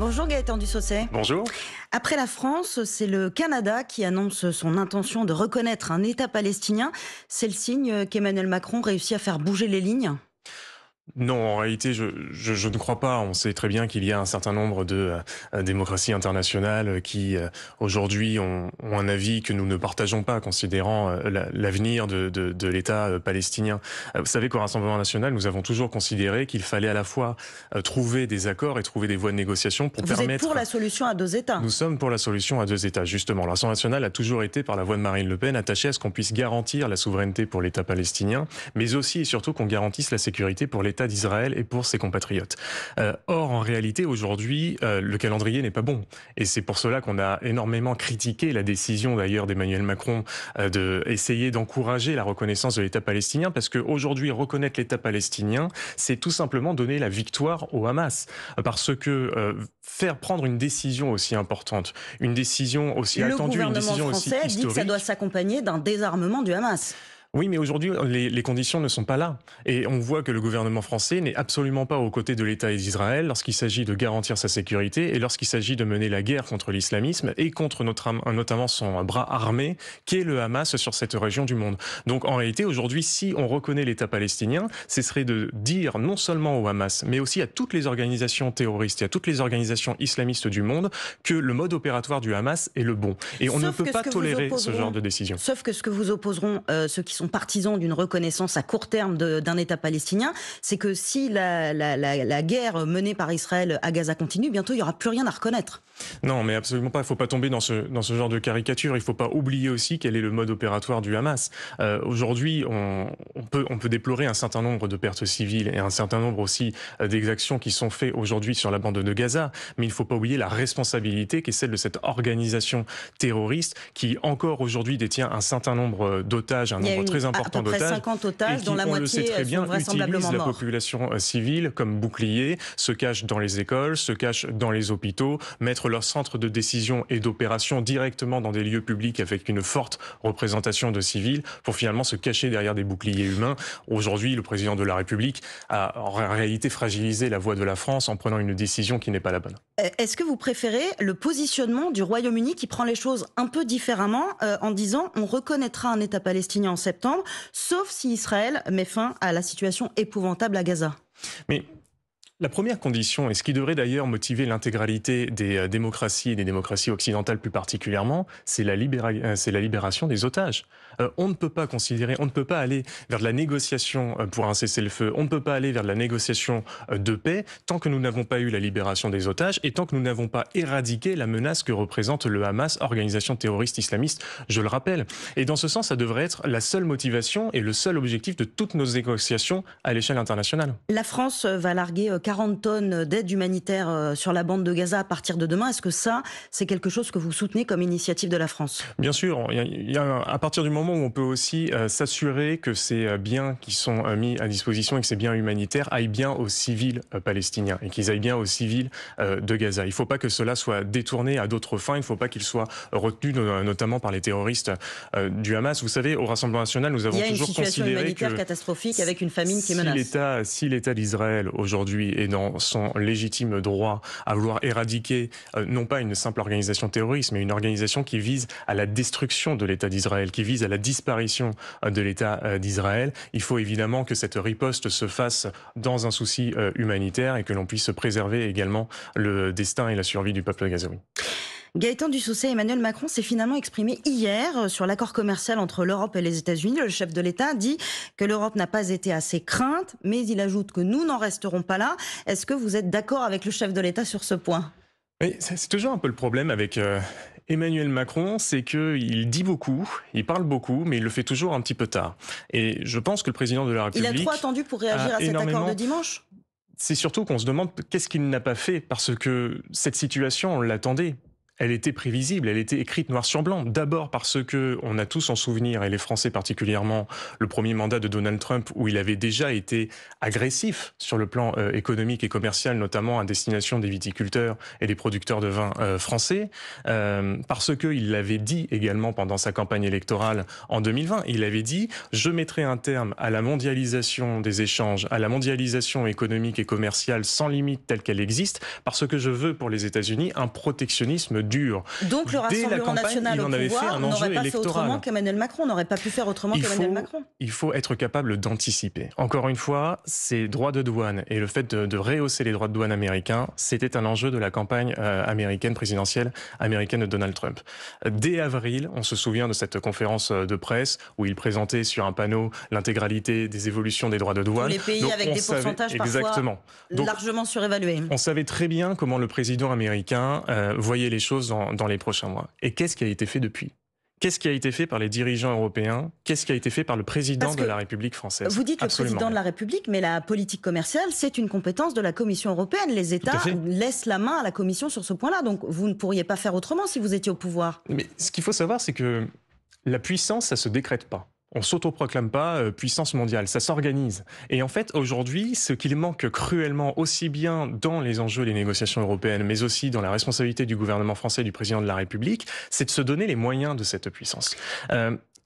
Bonjour Gaëtan Dussaucet. Bonjour. Après la France, c'est le Canada qui annonce son intention de reconnaître un État palestinien. C'est le signe qu'Emmanuel Macron réussit à faire bouger les lignes. Non, en réalité, je ne crois pas. On sait très bien qu'il y a un certain nombre de démocraties internationales qui, aujourd'hui, ont un avis que nous ne partageons pas, considérant l'avenir de l'État palestinien. Vous savez qu'au Rassemblement national, nous avons toujours considéré qu'il fallait à la fois trouver des accords et trouver des voies de négociation pour Vous permettre... êtes pour la solution à deux États? Nous sommes pour la solution à deux États, justement. Le Rassemblement national a toujours été, par la voix de Marine Le Pen, attaché à ce qu'on puisse garantir la souveraineté pour l'État palestinien, mais aussi et surtout qu'on garantisse la sécurité pour l'État d'Israël et pour ses compatriotes. Or, en réalité, aujourd'hui, le calendrier n'est pas bon. Et c'est pour cela qu'on a énormément critiqué la décision, d'ailleurs, d'Emmanuel Macron d'essayer d'encourager la reconnaissance de l'État palestinien, parce qu'aujourd'hui, reconnaître l'État palestinien, c'est tout simplement donner la victoire au Hamas. Parce que faire prendre une décision aussi importante, une décision aussi attendue, une décision aussi historique... Le gouvernement français dit que ça doit s'accompagner d'un désarmement du Hamas. Oui, mais aujourd'hui, les conditions ne sont pas là. Et on voit que le gouvernement français n'est absolument pas aux côtés de l'État d'Israël lorsqu'il s'agit de garantir sa sécurité et lorsqu'il s'agit de mener la guerre contre l'islamisme et contre notamment son bras armé, qui est le Hamas sur cette région du monde. Donc en réalité, aujourd'hui, si on reconnaît l'État palestinien, ce serait de dire non seulement au Hamas, mais aussi à toutes les organisations terroristes et à toutes les organisations islamistes du monde que le mode opératoire du Hamas est le bon. Et on ne peut pas tolérer ce genre de décision. Sauf que ce que vous opposeront ceux qui sont partisans d'une reconnaissance à court terme d'un État palestinien, c'est que si la guerre menée par Israël à Gaza continue, bientôt il n'y aura plus rien à reconnaître. Non, mais absolument pas. Il ne faut pas tomber dans ce genre de caricature. Il ne faut pas oublier aussi quel est le mode opératoire du Hamas. Aujourd'hui, on peut déplorer un certain nombre de pertes civiles et un certain nombre aussi d'exactions qui sont faites aujourd'hui sur la bande de Gaza. Mais il ne faut pas oublier la responsabilité qui est celle de cette organisation terroriste qui encore aujourd'hui détient un certain nombre d'otages, un nombre très important d'otages. À peu près 50 otages, dont la moitié sont vraisemblablement utilise morts. la population civile comme bouclier, se cache dans les écoles, se cache dans les hôpitaux, mettre leur centre de décision et d'opération directement dans des lieux publics avec une forte représentation de civils pour finalement se cacher derrière des boucliers humains. Aujourd'hui, le président de la République a en réalité fragilisé la voix de la France en prenant une décision qui n'est pas la bonne. Est-ce que vous préférez le positionnement du Royaume-Uni qui prend les choses un peu différemment en disant on reconnaîtra un État palestinien en septembre, sauf si Israël met fin à la situation épouvantable à Gaza? Mais la première condition, et ce qui devrait d'ailleurs motiver l'intégralité des démocraties et des démocraties occidentales plus particulièrement, c'est la libération des otages. On ne peut pas aller vers de la négociation pour un cessez-le-feu, on ne peut pas aller vers de la négociation de paix tant que nous n'avons pas eu la libération des otages et tant que nous n'avons pas éradiqué la menace que représente le Hamas, organisation terroriste islamiste, je le rappelle. Et dans ce sens, ça devrait être la seule motivation et le seul objectif de toutes nos négociations à l'échelle internationale. La France va larguer 40 tonnes d'aide humanitaire sur la bande de Gaza à partir de demain. Est-ce que ça, c'est quelque chose que vous soutenez comme initiative de la France? Bien sûr, à partir du moment où on peut aussi s'assurer que ces biens qui sont mis à disposition et que ces biens humanitaires aillent bien aux civils palestiniens et qu'ils aillent bien aux civils de Gaza. Il ne faut pas que cela soit détourné à d'autres fins, il ne faut pas qu'il soit retenu notamment par les terroristes du Hamas. Vous savez, au Rassemblement national, nous avons toujours considéré que... Il y a une situation humanitaire catastrophique avec une famine qui menace. Si l'État d'Israël aujourd'hui est dans son légitime droit à vouloir éradiquer non pas une simple organisation terroriste, mais une organisation qui vise à la destruction de l'État d'Israël, qui vise à la disparition de l'État d'Israël, il faut évidemment que cette riposte se fasse dans un souci humanitaire et que l'on puisse préserver également le destin et la survie du peuple gazaoui. Gaëtan Dussaucet, Emmanuel Macron s'est finalement exprimé hier sur l'accord commercial entre l'Europe et les États-Unis. Le chef de l'État dit que l'Europe n'a pas été assez crainte, mais il ajoute que nous n'en resterons pas là. Est-ce que vous êtes d'accord avec le chef de l'État sur ce point? Oui, c'est toujours un peu le problème avec Emmanuel Macron, c'est qu'il dit beaucoup, il parle beaucoup, mais il le fait toujours un petit peu tard. Et je pense que le président de la République... Il a trop attendu pour réagir à cet accord de dimanche? C'est surtout qu'on se demande qu'est-ce qu'il n'a pas fait, parce que cette situation, on l'attendait. elle était prévisible, elle était écrite noir sur blanc. D'abord parce que on a tous en souvenir, et les Français particulièrement, le premier mandat de Donald Trump où il avait déjà été agressif sur le plan économique et commercial, notamment à destination des viticulteurs et des producteurs de vin français. Parce qu'il l'avait dit également pendant sa campagne électorale en 2020. Il avait dit « Je mettrai un terme à la mondialisation des échanges, à la mondialisation économique et commerciale sans limite telle qu'elle existe, parce que je veux pour les États-Unis un protectionnisme dur. » Donc le Rassemblement national au pouvoir n'aurait pas fait autrement qu'Emmanuel Macron, n'aurait pas pu faire autrement qu'Emmanuel Macron. Il faut être capable d'anticiper. Encore une fois, ces droits de douane et le fait de rehausser les droits de douane américains, c'était un enjeu de la campagne américaine, présidentielle américaine de Donald Trump. Dès avril, on se souvient de cette conférence de presse où il présentait sur un panneau l'intégralité des évolutions des droits de douane. Tous les pays donc, avec des pourcentages parfois largement surévalués. On savait très bien comment le président américain voyait les choses dans les prochains mois. Et qu'est-ce qui a été fait depuis ? Qu'est-ce qui a été fait par les dirigeants européens? Qu'est-ce qui a été fait par le président de la République française? Vous dites absolument le président de la République, mais la politique commerciale, c'est une compétence de la Commission européenne. Les États laissent la main à la Commission sur ce point-là. Donc vous ne pourriez pas faire autrement si vous étiez au pouvoir. Mais ce qu'il faut savoir, c'est que la puissance, ça ne se décrète pas. On s'autoproclame pas puissance mondiale, ça s'organise. Et en fait, aujourd'hui, ce qu'il manque cruellement, aussi bien dans les enjeux des négociations européennes, mais aussi dans la responsabilité du gouvernement français et du président de la République, c'est de se donner les moyens de cette puissance.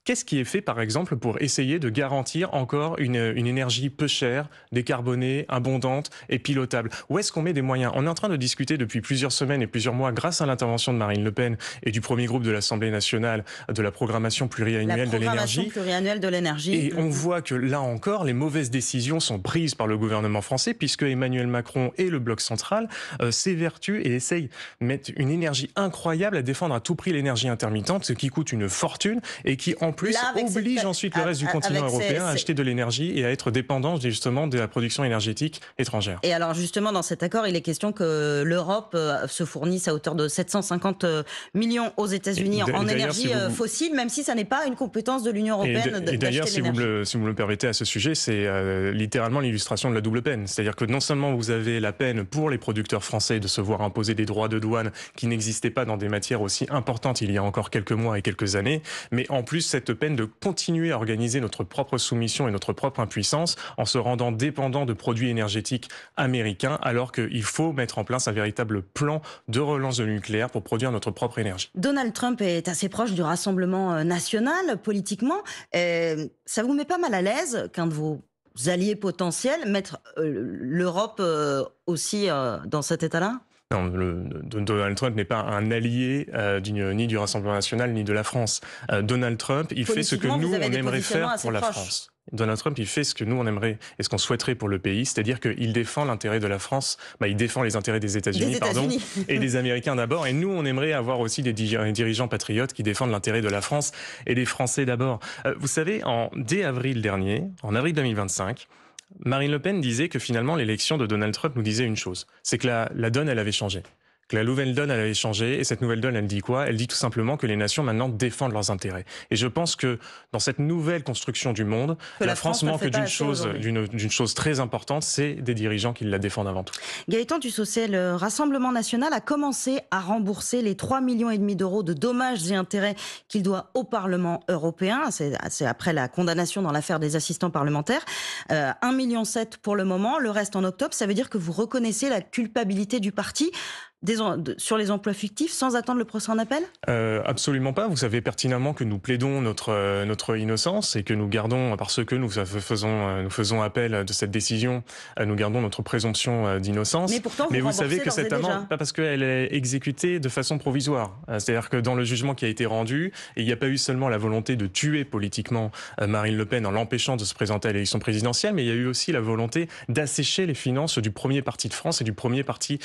Qu'est-ce qui est fait, par exemple, pour essayer de garantir encore une énergie peu chère, décarbonée, abondante et pilotable? Où est-ce qu'on met des moyens? On est en train de discuter depuis plusieurs semaines et plusieurs mois, grâce à l'intervention de Marine Le Pen et du premier groupe de l'Assemblée nationale, de la programmation pluriannuelle de l'énergie. Et on voit que là encore, les mauvaises décisions sont prises par le gouvernement français, puisque Emmanuel Macron et le bloc central s'évertuent et essayent de mettre une énergie incroyable à défendre à tout prix l'énergie intermittente, ce qui coûte une fortune et qui, en plus, oblige ensuite le reste du continent européen à acheter de l'énergie et à être dépendant justement de la production énergétique étrangère. Et alors justement, dans cet accord, il est question que l'Europe se fournisse à hauteur de 750 millions aux États-Unis en énergie fossile, même si ça n'est pas une compétence de l'Union européenne. Et d'ailleurs, si vous me le permettez à ce sujet, c'est littéralement l'illustration de la double peine. C'est-à-dire que non seulement vous avez la peine pour les producteurs français de se voir imposer des droits de douane qui n'existaient pas dans des matières aussi importantes il y a encore quelques mois et quelques années, mais en plus cette peine de continuer à organiser notre propre soumission et notre propre impuissance en se rendant dépendant de produits énergétiques américains, alors qu'il faut mettre en place un véritable plan de relance de nucléaire pour produire notre propre énergie. Donald Trump est assez proche du Rassemblement national politiquement. Ça vous met pas mal à l'aise qu'un de vos alliés potentiels mette l'Europe aussi dans cet état-là ? Non, Donald Trump n'est pas un allié ni du Rassemblement national ni de la France. Donald Trump, il fait ce que nous, on aimerait faire pour la France. Donald Trump, il fait ce que nous, on aimerait et ce qu'on souhaiterait pour le pays, c'est-à-dire qu'il défend l'intérêt de la France, il défend les intérêts des États-Unis, et des Américains d'abord. Et nous, on aimerait avoir aussi des dirigeants patriotes qui défendent l'intérêt de la France et des Français d'abord. Vous savez, dès avril dernier, en avril 2025, Marine Le Pen disait que finalement l'élection de Donald Trump nous disait une chose, c'est que la donne, elle avait changé. Que la nouvelle donne, elle avait changé, et cette nouvelle donne, elle dit quoi? Elle dit tout simplement que les nations maintenant défendent leurs intérêts. Et je pense que dans cette nouvelle construction du monde, la France manque d'une chose très importante, c'est des dirigeants qui la défendent avant tout. Gaëtan Dussocet, le Rassemblement national a commencé à rembourser les 3,5 millions d'euros de dommages et intérêts qu'il doit au Parlement européen. C'est après la condamnation dans l'affaire des assistants parlementaires. 1,7 million pour le moment, le reste en octobre. Ça veut dire que vous reconnaissez la culpabilité du parti sur les emplois fictifs sans attendre le procès en appel? Absolument pas. Vous savez pertinemment que nous plaidons notre innocence et que nous gardons, parce que nous faisons appel de cette décision, nous gardons notre présomption d'innocence. Mais pourtant, vous savez que cette amende, pas parce qu'elle est exécutée de façon provisoire. C'est-à-dire que dans le jugement qui a été rendu, il n'y a pas eu seulement la volonté de tuer politiquement Marine Le Pen en l'empêchant de se présenter à l'élection présidentielle, mais il y a eu aussi la volonté d'assécher les finances du premier parti de France et du premier parti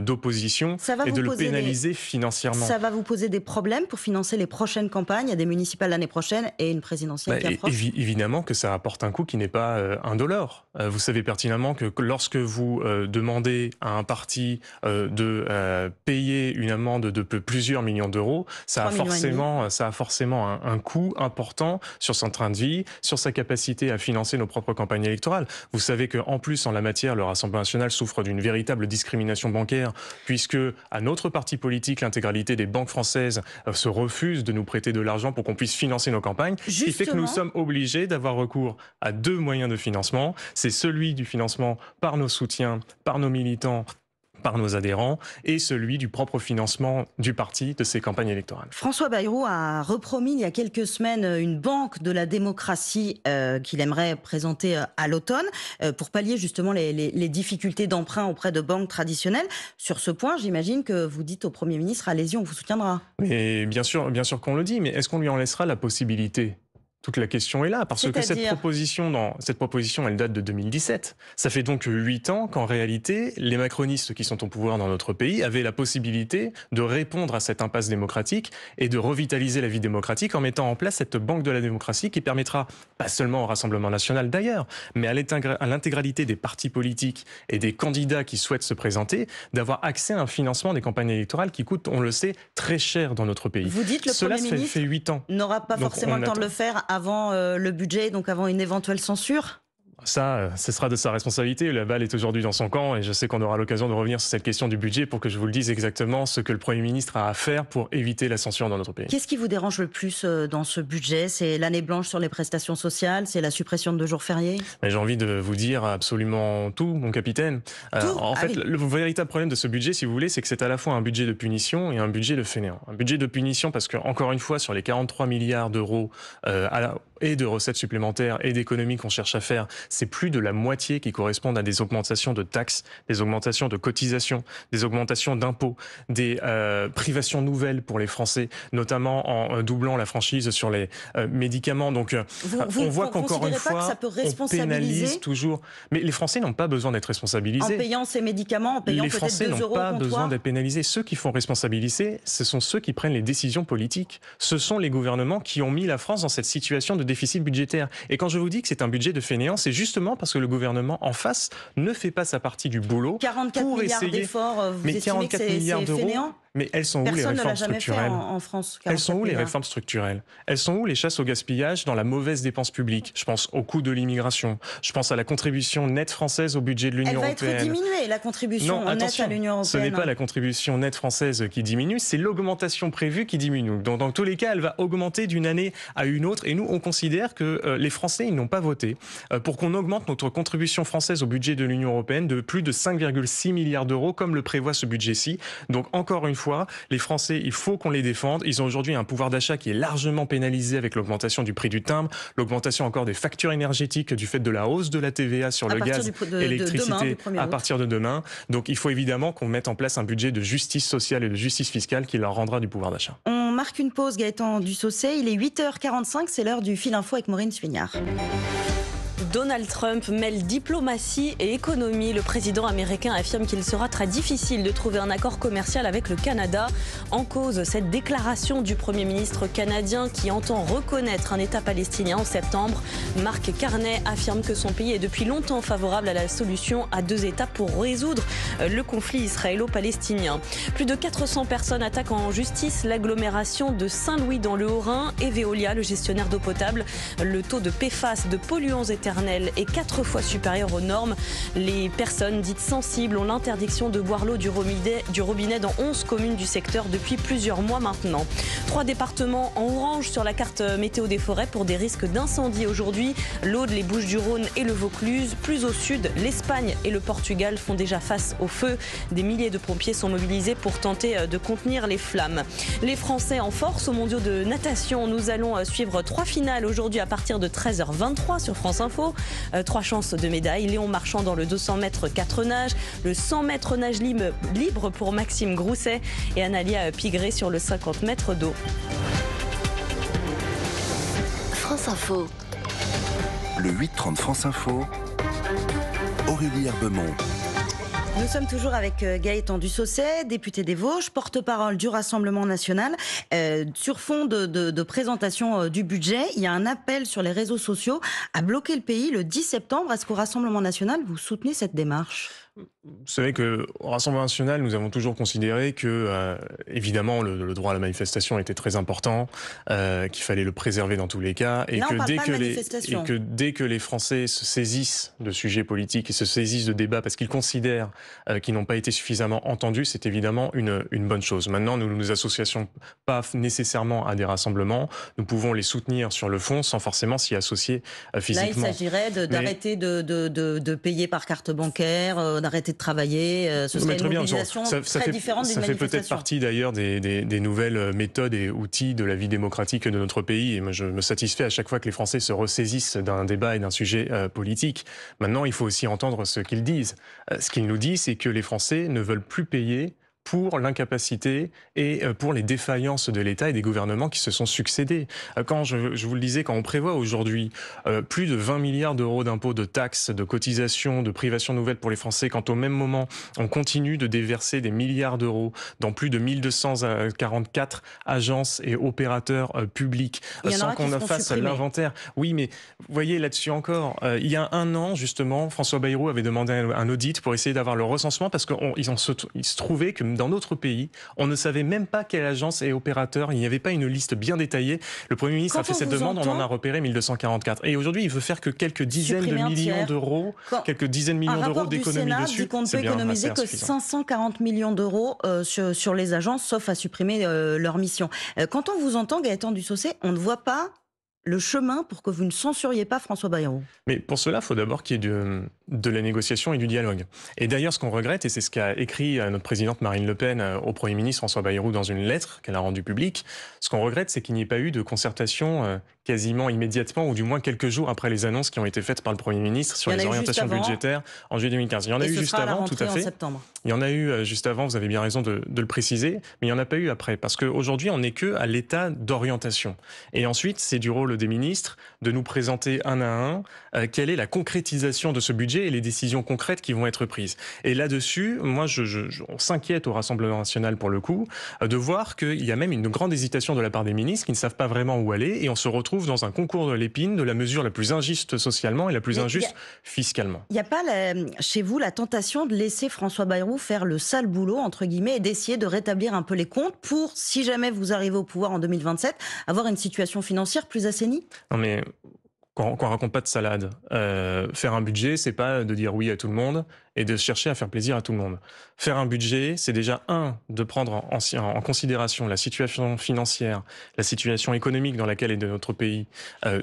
d'opposition et de le pénaliser financièrement. Ça va vous poser des problèmes pour financer les prochaines campagnes? Il y a des municipales l'année prochaine et une présidentielle qui approche. Évidemment que ça apporte un coût qui n'est pas indolore. Vous savez pertinemment que lorsque vous demandez à un parti de payer une amende de plusieurs millions d'euros, ça a forcément un coût important sur son train de vie, sur sa capacité à financer nos propres campagnes électorales. Vous savez qu'en plus, en la matière, le Rassemblement national souffre d'une véritable discrimination bancaire, puisque puisque à notre parti politique, l'intégralité des banques françaises se refusent de nous prêter de l'argent pour qu'on puisse financer nos campagnes. Ce qui fait que nous sommes obligés d'avoir recours à deux moyens de financement. C'est celui du financement par nos soutiens, par nos militants, par nos adhérents, et celui du propre financement du parti de ses campagnes électorales. François Bayrou a repromis il y a quelques semaines une banque de la démocratie qu'il aimerait présenter à l'automne pour pallier justement les difficultés d'emprunt auprès de banques traditionnelles. Sur ce point, j'imagine que vous dites au Premier ministre, allez-y, on vous soutiendra. Mais bien sûr qu'on le dit, mais est-ce qu'on lui en laissera la possibilité ? Toute la question est là, parce que cette proposition, elle date de 2017. Ça fait donc 8 ans qu'en réalité, les macronistes qui sont au pouvoir dans notre pays avaient la possibilité de répondre à cette impasse démocratique et de revitaliser la vie démocratique en mettant en place cette banque de la démocratie qui permettra, pas seulement au Rassemblement national d'ailleurs, mais à l'intégralité des partis politiques et des candidats qui souhaitent se présenter, d'avoir accès à un financement des campagnes électorales qui coûte, on le sait, très cher dans notre pays. Vous dites que le Premier ministre fait 8 ans. N'aura pas forcément le temps de le faire avant le budget, donc avant une éventuelle censure ? Ça, ce sera de sa responsabilité. La balle est aujourd'hui dans son camp et je sais qu'on aura l'occasion de revenir sur cette question du budget pour que je vous le dise exactement ce que le Premier ministre a à faire pour éviter la censure dans notre pays. Qu'est-ce qui vous dérange le plus dans ce budget ? C'est l'année blanche sur les prestations sociales ? C'est la suppression de 2 jours fériés ? J'ai envie de vous dire absolument tout, mon capitaine. En fait, le véritable problème de ce budget, si vous voulez, c'est que c'est à la fois un budget de punition et un budget de fainéant. Un budget de punition parce que, encore une fois, sur les 43 milliards d'euros et de recettes supplémentaires et d'économies qu'on cherche à faire, c'est plus de la moitié qui correspondent à des augmentations de taxes, des augmentations de cotisations, des augmentations d'impôts, des privations nouvelles pour les Français, notamment en doublant la franchise sur les médicaments. Donc on voit qu'encore une fois, on pénalise toujours. Mais les Français n'ont pas besoin d'être responsabilisés. En payant ces médicaments, en payant les peut-être Français 2 n'ont euros pas au besoin d'être pénalisés. Ceux qui font responsabiliser, ce sont ceux qui prennent les décisions politiques. Ce sont les gouvernements qui ont mis la France dans cette situation de déficit budgétaire. Et quand je vous dis que c'est un budget de fainéants, c'est justement parce que le gouvernement en face ne fait pas sa partie du boulot 44 pour milliards essayer. d'efforts, vous Mais estimez 44 que milliards c'est d'euros. fainéant ? Mais elles sont où les Personne ne l'a réformes jamais fait structurelles en France. Elles sont où les 44 réformes structurelles? Elles sont où les chasses au gaspillage dans la mauvaise dépense publique? Je pense au coût de l'immigration. Je pense à la contribution nette française au budget de l'Union européenne. Elle va être diminuée, la contribution nette à l'Union européenne. Ce n'est pas la contribution nette française qui diminue, c'est l'augmentation prévue qui diminue. Donc, dans tous les cas, elle va augmenter d'une année à une autre. Et nous, on considère que les Français, ils n'ont pas voté pour qu'on augmente notre contribution française au budget de l'Union européenne de plus de 5,6 milliards d'euros, comme le prévoit ce budget-ci. Donc, encore une fois, les Français, il faut qu'on les défende. Ils ont aujourd'hui un pouvoir d'achat qui est largement pénalisé avec l'augmentation du prix du timbre, l'augmentation encore des factures énergétiques du fait de la hausse de la TVA sur le gaz, l'électricité à partir de demain. Donc il faut évidemment qu'on mette en place un budget de justice sociale et de justice fiscale qui leur rendra du pouvoir d'achat. On marque une pause, Gaëtan Dussaucet. Il est 8h45, c'est l'heure du Fil Info avec Maureen Suignard. Donald Trump mêle diplomatie et économie. Le président américain affirme qu'il sera très difficile de trouver un accord commercial avec le Canada. En cause, cette déclaration du Premier ministre canadien qui entend reconnaître un État palestinien en septembre. Mark Carney affirme que son pays est depuis longtemps favorable à la solution à 2 États pour résoudre le conflit israélo-palestinien. Plus de 400 personnes attaquent en justice l'agglomération de Saint-Louis dans le Haut-Rhin et Veolia, le gestionnaire d'eau potable. Le taux de PFAS, de polluants éternels, est 4 fois supérieur aux normes. Les personnes dites sensibles ont l'interdiction de boire l'eau du robinet dans 11 communes du secteur depuis plusieurs mois maintenant. 3 départements en orange sur la carte météo des forêts pour des risques d'incendie aujourd'hui. L'Aude, les Bouches-du-Rhône et le Vaucluse. Plus au sud, l'Espagne et le Portugal font déjà face au feu. Des milliers de pompiers sont mobilisés pour tenter de contenir les flammes. Les Français en force aux mondiaux de natation. Nous allons suivre 3 finales aujourd'hui à partir de 13h23 sur France Info. 3 chances de médailles. Léon Marchand dans le 200 mètres 4 nages, le 100 mètres nage libre pour Maxime Grousset et Analia Pigré sur le 50 mètres d'eau. France Info. Le 8-30 France Info, Aurélie Herbemont. Nous sommes toujours avec Gaëtan Dussaucet, député des Vosges, porte-parole du Rassemblement national. Sur fond de présentation du budget, il y a un appel sur les réseaux sociaux à bloquer le pays le 10 septembre. Est-ce qu'au Rassemblement national, vous soutenez cette démarche ? Vous savez qu'au Rassemblement national, nous avons toujours considéré que, évidemment, le droit à la manifestation était très important, qu'il fallait le préserver dans tous les cas, et Là, on que, parle dès pas que, de les, manifestation. et que dès que les Français se saisissent de sujets politiques et se saisissent de débats parce qu'ils considèrent qu'ils n'ont pas été suffisamment entendus, c'est évidemment une bonne chose. Maintenant, nous ne nous associons pas nécessairement à des rassemblements. Nous pouvons les soutenir sur le fond sans forcément s'y associer Là, il physiquement. s'agirait d'arrêter de payer par carte bancaire, d'arrêter de travailler. Ce serait une mobilisation très différente d'une Ça fait peut-être manifestation. partie d'ailleurs des nouvelles méthodes et outils de la vie démocratique de notre pays. Et moi, je me satisfais à chaque fois que les Français se ressaisissent d'un débat et d'un sujet politique. Maintenant, il faut aussi entendre ce qu'ils disent. Ce qu'ils nous disent, c'est que les Français ne veulent plus payer pour l'incapacité et pour les défaillances de l'État et des gouvernements qui se sont succédés. Quand je vous le disais, quand on prévoit aujourd'hui plus de 20 milliards d'euros d'impôts, de taxes, de cotisations, de privations nouvelles pour les Français, quand au même moment on continue de déverser des milliards d'euros dans plus de 1244 agences et opérateurs publics, sans qu'on ne fasse l'inventaire. Oui, mais vous voyez là-dessus encore, il y a un an justement, François Bayrou avait demandé un audit pour essayer d'avoir le recensement parce qu'il se trouvait que dans notre pays, on ne savait même pas quelle agence et opérateur, il n'y avait pas une liste bien détaillée. Le Premier ministre a fait cette demande, on en a repéré 1244. Et aujourd'hui, il veut faire que quelques dizaines de millions d'euros, d'économies dessus. Dit qu'on ne peut économiser que 540 millions d'euros sur les agences, sauf à supprimer leur mission. Quand on vous entend, Gaëtan Dussaucet, on ne voit pas le chemin pour que vous ne censuriez pas François Bayrou. Mais pour cela, il faut d'abord qu'il y ait de la négociation et du dialogue. Et d'ailleurs, ce qu'on regrette, et c'est ce qu'a écrit notre présidente Marine Le Pen au Premier ministre François Bayrou dans une lettre qu'elle a rendue publique, ce qu'on regrette, c'est qu'il n'y ait pas eu de concertation quasiment immédiatement, ou du moins quelques jours après les annonces qui ont été faites par le Premier ministre sur les orientations budgétaires en juillet 2015. Il y en a eu juste avant, tout à fait. Il y en a eu juste avant, vous avez bien raison de le préciser, mais il n'y en a pas eu après. Parce qu'aujourd'hui, on n'est que à l'état d'orientation. Et ensuite, c'est du rôle des ministres de nous présenter un à un quelle est la concrétisation de ce budget et les décisions concrètes qui vont être prises. Et là-dessus, moi, on s'inquiète au Rassemblement national pour le coup, de voir qu'il y a même une grande hésitation de la part des ministres qui ne savent pas vraiment où aller, et on se retrouve dans un concours de l'épine de la mesure la plus injuste socialement et la plus injuste fiscalement. Il n'y a pas chez vous la tentation de laisser François Bayrou faire le sale boulot, entre guillemets, et d'essayer de rétablir un peu les comptes pour, si jamais vous arrivez au pouvoir en 2027, avoir une situation financière plus assainie ? Non mais qu'on raconte pas de salade. Faire un budget, c'est pas de dire oui à tout le monde et de chercher à faire plaisir à tout le monde. Faire un budget, c'est déjà de prendre en considération la situation financière, la situation économique dans laquelle est notre pays,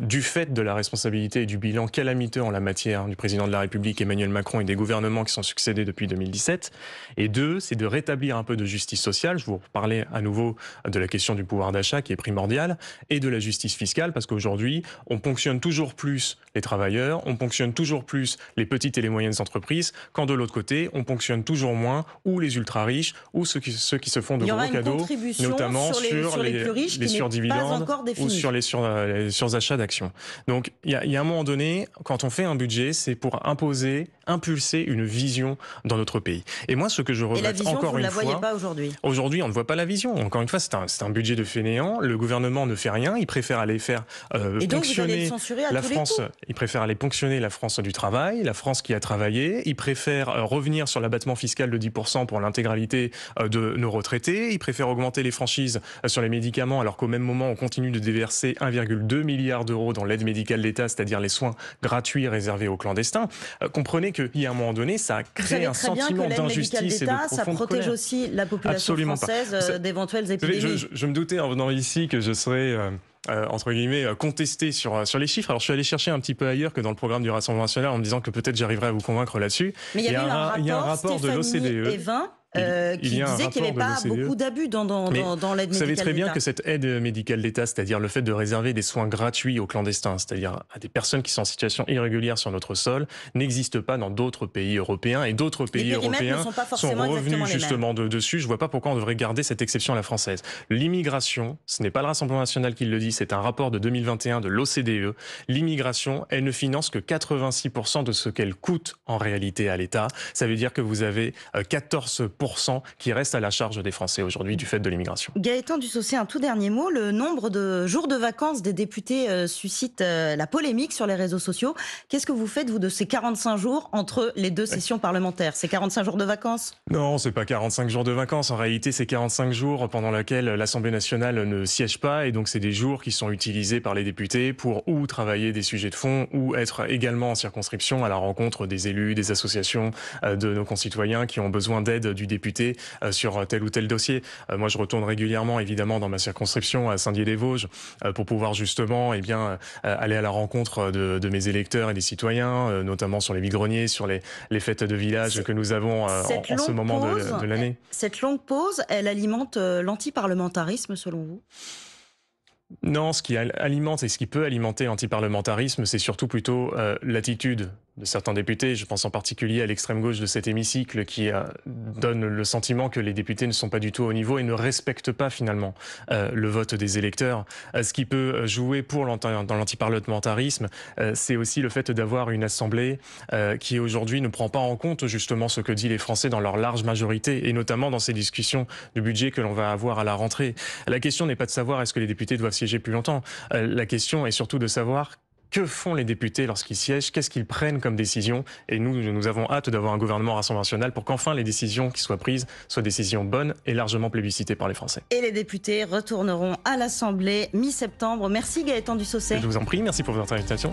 du fait de la responsabilité et du bilan calamiteux en la matière du président de la République Emmanuel Macron et des gouvernements qui sont succédés depuis 2017. Et deux, c'est de rétablir un peu de justice sociale. Je vous parlais à nouveau de la question du pouvoir d'achat qui est primordiale, et de la justice fiscale, parce qu'aujourd'hui, on ponctionne toujours plus les travailleurs, on ponctionne toujours plus les petites et les moyennes entreprises, quand de l'autre côté, on ponctionne toujours moins ou les ultra-riches ou ceux qui se font de gros cadeaux, notamment sur les plus riches, les surdividendes ou sur les surachats d'actions. Donc, il y a un moment donné, quand on fait un budget, c'est pour impulser une vision dans notre pays. Et moi, ce que je regrette encore une fois... Et la vision, vous ne la voyez pas aujourd'hui ? Aujourd'hui, on ne voit pas la vision. Encore une fois, c'est un budget de fainéant. Le gouvernement ne fait rien. Il préfère aller faire ponctionner la France. Il préfère aller ponctionner la France du travail, la France qui a travaillé. Il préfère revenir sur l'abattement fiscal de 10% pour l'intégralité de nos retraités. Il préfère augmenter les franchises sur les médicaments, alors qu'au même moment, on continue de déverser 1,2 milliard d'euros dans l'aide médicale d'État, c'est-à-dire les soins gratuits réservés aux clandestins. Comprenez qu'il y a un moment donné, ça crée un sentiment d'injustice et de profonde ça protège colère. Aussi la population française d'éventuelles épidémies. Je me doutais en venant ici que je serais... entre guillemets, contesté sur les chiffres. Alors, je suis allé chercher un petit peu ailleurs que dans le programme du Rassemblement national en me disant que peut-être j'arriverai à vous convaincre là-dessus. Mais il y a un rapport de l'OCDE. Qui disait qu'il n'y avait pas beaucoup d'abus dans l'aide médicale d'État. Vous savez très bien que cette aide médicale d'État, c'est-à-dire le fait de réserver des soins gratuits aux clandestins, c'est-à-dire à des personnes qui sont en situation irrégulière sur notre sol, n'existe pas dans d'autres pays européens, et d'autres pays européens sont revenus justement dessus. Je ne vois pas pourquoi on devrait garder cette exception à la française. L'immigration, ce n'est pas le Rassemblement national qui le dit, c'est un rapport de 2021 de l'OCDE. L'immigration, elle ne finance que 86% de ce qu'elle coûte en réalité à l'État. Ça veut dire que vous avez 14% 5% qui restent à la charge des Français aujourd'hui du fait de l'immigration. Gaëtan Dussaucé, un tout dernier mot. Le nombre de jours de vacances des députés suscite la polémique sur les réseaux sociaux. Qu'est-ce que vous faites, vous, de ces 45 jours entre les deux sessions parlementaires? C'est 45 jours de vacances? Non, c'est pas 45 jours de vacances. En réalité, c'est 45 jours pendant lesquels l'Assemblée nationale ne siège pas. Et donc, c'est des jours qui sont utilisés par les députés pour ou travailler des sujets de fond ou être également en circonscription à la rencontre des élus, des associations, de nos concitoyens qui ont besoin d'aide du député sur tel ou tel dossier. Moi, je retourne régulièrement, évidemment, dans ma circonscription à Saint-Dié-des-Vosges pour pouvoir justement aller à la rencontre de mes électeurs et des citoyens, notamment sur les vide-greniers, sur les fêtes de village que nous avons en ce moment de l'année. Cette longue pause, elle alimente l'antiparlementarisme, selon vous? Non, ce qui alimente et ce qui peut alimenter l'antiparlementarisme, c'est surtout plutôt l'attitude de certains députés. Je pense en particulier à l'extrême gauche de cet hémicycle qui donne le sentiment que les députés ne sont pas du tout au niveau et ne respectent pas finalement le vote des électeurs. Ce qui peut jouer dans l'antiparlementarisme, c'est aussi le fait d'avoir une assemblée qui aujourd'hui ne prend pas en compte justement ce que disent les Français dans leur large majorité et notamment dans ces discussions du budget que l'on va avoir à la rentrée. La question n'est pas de savoir est-ce que les députés doivent siéger plus longtemps. La question est surtout de savoir que font les députés lorsqu'ils siègent, qu'est-ce qu'ils prennent comme décision. Et nous avons hâte d'avoir un gouvernement Rassemblement national pour qu'enfin les décisions qui soient prises soient des décisions bonnes et largement plébiscitées par les Français. Et les députés retourneront à l'Assemblée mi-septembre. Merci Gaëtan Dussaucé. Je vous en prie, merci pour votre invitation.